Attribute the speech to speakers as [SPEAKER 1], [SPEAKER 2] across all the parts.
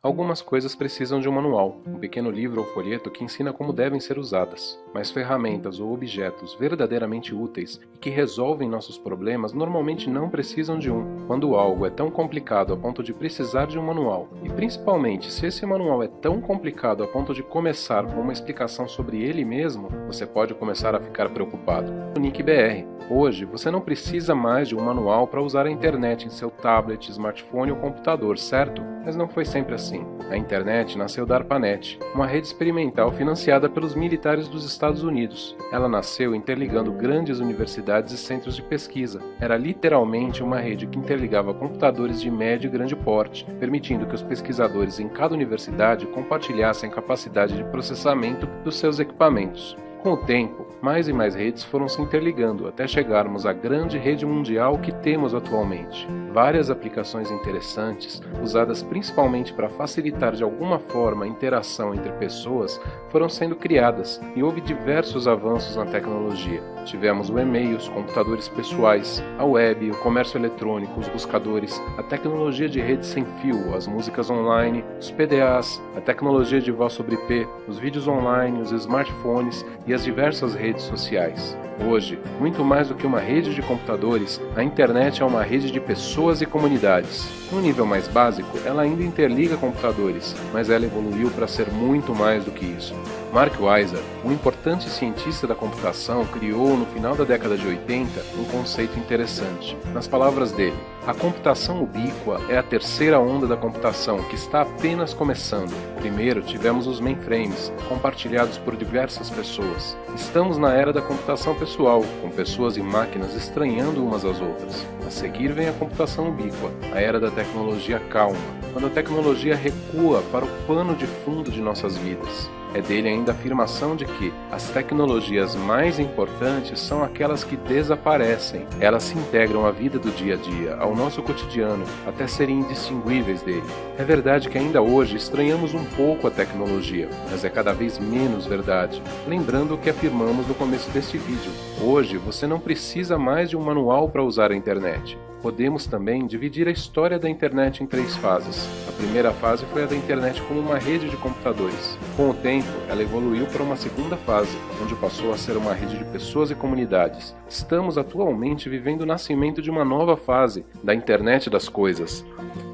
[SPEAKER 1] Algumas coisas precisam de um manual, um pequeno livro ou folheto que ensina como devem ser usadas, mas ferramentas ou objetos verdadeiramente úteis e que resolvem nossos problemas normalmente não precisam de um. Quando algo é tão complicado a ponto de precisar de um manual, e principalmente se esse manual é tão complicado a ponto de começar com uma explicação sobre ele mesmo, você pode começar a ficar preocupado. Nick BR. Hoje, você não precisa mais de um manual para usar a internet em seu tablet, smartphone ou computador, certo? Mas não foi sempre assim. A internet nasceu da ARPANET, uma rede experimental financiada pelos militares dos Estados Unidos. Ela nasceu interligando grandes universidades e centros de pesquisa. Era literalmente uma rede que interligava computadores de médio e grande porte, permitindo que os pesquisadores em cada universidade compartilhassem a capacidade de processamento dos seus equipamentos. Com o tempo, mais e mais redes foram se interligando até chegarmos à grande rede mundial que temos atualmente. Várias aplicações interessantes, usadas principalmente para facilitar de alguma forma a interação entre pessoas, foram sendo criadas e houve diversos avanços na tecnologia. Tivemos o e-mail, os computadores pessoais, a web, o comércio eletrônico, os buscadores, a tecnologia de rede sem fio, as músicas online, os PDAs, a tecnologia de voz sobre IP, os vídeos online, os smartphones e as diversas redes sociais. Hoje, muito mais do que uma rede de computadores, a internet é uma rede de pessoas e comunidades. No nível mais básico, ela ainda interliga computadores, mas ela evoluiu para ser muito mais do que isso. Mark Weiser, um importante cientista da computação, criou no final da década de 80 um conceito interessante. Nas palavras dele, a computação ubíqua é a terceira onda da computação que está apenas começando. Primeiro tivemos os mainframes, compartilhados por diversas pessoas. Estamos na era da computação pessoal, com pessoas e máquinas estranhando umas às outras. A seguir vem a computação ubíqua, a era da tecnologia calma, quando a tecnologia recua para o pano de fundo de nossas vidas. É dele ainda a afirmação de que as tecnologias mais importantes são aquelas que desaparecem. Elas se integram à vida do dia a dia, ao nosso cotidiano, até serem indistinguíveis dele. É verdade que ainda hoje estranhamos um pouco a tecnologia, mas é cada vez menos verdade. Lembrando o que afirmamos no começo deste vídeo. Hoje você não precisa mais de um manual para usar a internet. Podemos também dividir a história da internet em 3 fases. A primeira fase foi a da internet como uma rede de computadores. Com o tempo, ela evoluiu para uma segunda fase, onde passou a ser uma rede de pessoas e comunidades. Estamos atualmente vivendo o nascimento de uma nova fase, da internet das coisas.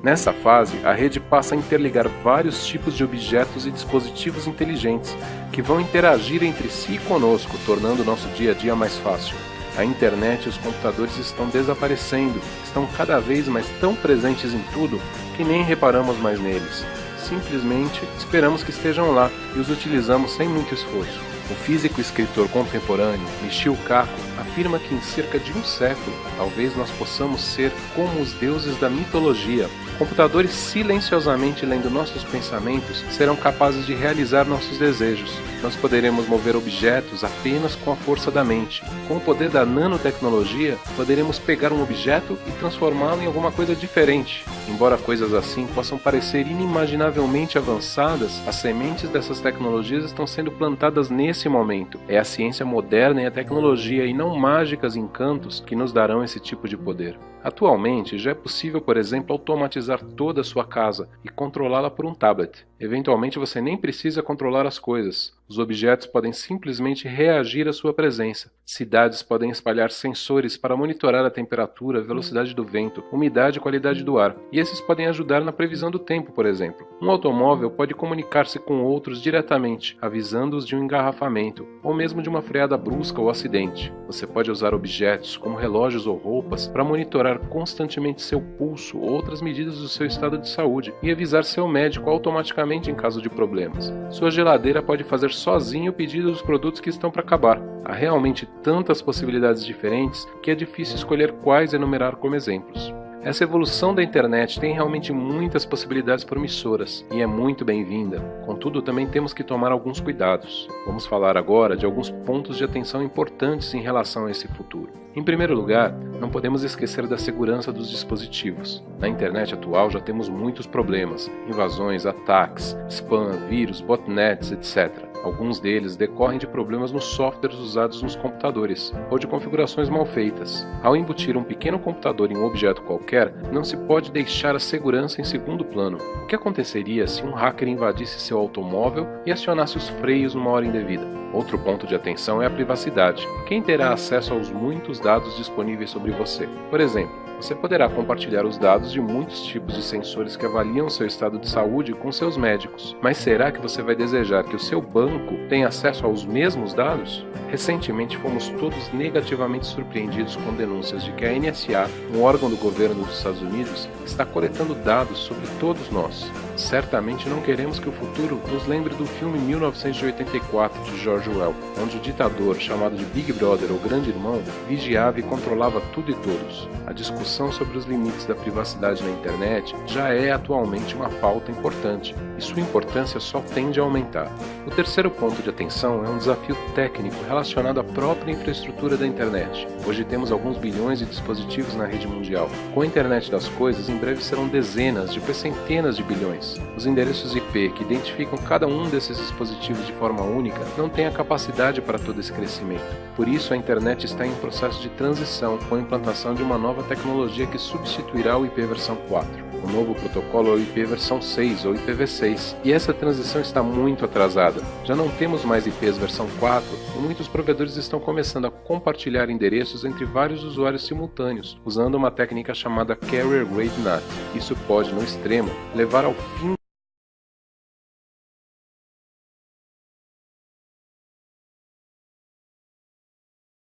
[SPEAKER 1] Nessa fase, a rede passa a interligar vários tipos de objetos e dispositivos inteligentes, que vão interagir entre si e conosco, tornando o nosso dia a dia mais fácil. A internet e os computadores estão desaparecendo, estão cada vez mais tão presentes em tudo que nem reparamos mais neles. Simplesmente esperamos que estejam lá e os utilizamos sem muito esforço. O físico e escritor contemporâneo Michio Kaku afirma que em cerca de um século, talvez nós possamos ser como os deuses da mitologia. Computadores silenciosamente lendo nossos pensamentos serão capazes de realizar nossos desejos. Nós poderemos mover objetos apenas com a força da mente. Com o poder da nanotecnologia, poderemos pegar um objeto e transformá-lo em alguma coisa diferente. Embora coisas assim possam parecer inimaginavelmente avançadas, as sementes dessas tecnologias estão sendo plantadas nesse momento. É a ciência moderna e a tecnologia, e não mágicas e encantos, que nos darão esse tipo de poder. Atualmente, já é possível, por exemplo, automatizar toda a sua casa e controlá-la por um tablet. Eventualmente, você nem precisa controlar as coisas. Os objetos podem simplesmente reagir à sua presença. Cidades podem espalhar sensores para monitorar a temperatura, a velocidade do vento, umidade e qualidade do ar. E esses podem ajudar na previsão do tempo, por exemplo. Um automóvel pode comunicar-se com outros diretamente, avisando-os de um engarrafamento, ou mesmo de uma freada brusca ou acidente. Você pode usar objetos, como relógios ou roupas, para monitorar constantemente seu pulso ou outras medidas do seu estado de saúde e avisar seu médico automaticamente em caso de problemas. Sua geladeira pode fazer sozinho o pedido dos produtos que estão para acabar. Há realmente tantas possibilidades diferentes que é difícil escolher quais enumerar como exemplos. Essa evolução da internet tem realmente muitas possibilidades promissoras e é muito bem-vinda. Contudo, também temos que tomar alguns cuidados. Vamos falar agora de alguns pontos de atenção importantes em relação a esse futuro. Em primeiro lugar, não podemos esquecer da segurança dos dispositivos. Na internet atual já temos muitos problemas: invasões, ataques, spam, vírus, botnets, etc. Alguns deles decorrem de problemas nos softwares usados nos computadores, ou de configurações mal feitas. Ao embutir um pequeno computador em um objeto qualquer, não se pode deixar a segurança em segundo plano. O que aconteceria se um hacker invadisse seu automóvel e acionasse os freios numa hora indevida? Outro ponto de atenção é a privacidade. Quem terá acesso aos muitos dados disponíveis sobre você? Por exemplo, você poderá compartilhar os dados de muitos tipos de sensores que avaliam seu estado de saúde com seus médicos. Mas será que você vai desejar que o seu banco tenha acesso aos mesmos dados? Recentemente fomos todos negativamente surpreendidos com denúncias de que a NSA, um órgão do governo dos Estados Unidos, está coletando dados sobre todos nós. Certamente não queremos que o futuro nos lembre do filme 1984 de George Orwell, onde o ditador, chamado de Big Brother ou Grande Irmão, vigiava e controlava tudo e todos. A discussão sobre os limites da privacidade na internet já é atualmente uma pauta importante, e sua importância só tende a aumentar. O terceiro ponto de atenção é um desafio técnico relacionado à própria infraestrutura da internet. Hoje temos alguns bilhões de dispositivos na rede mundial. Com a internet das coisas, em breve serão dezenas, depois centenas de bilhões. Os endereços IP que identificam cada um desses dispositivos de forma única não têm a capacidade para todo esse crescimento. Por isso, a internet está em processo de transição com a implantação de uma nova tecnologia que substituirá o IP versão 4. O novo protocolo é o IP versão 6 ou IPv6, e essa transição está muito atrasada. Já não temos mais IPs versão 4 e muitos provedores estão começando a compartilhar endereços entre vários usuários simultâneos, usando uma técnica chamada Carrier Grade NAT. Isso pode, no extremo, levar ao fim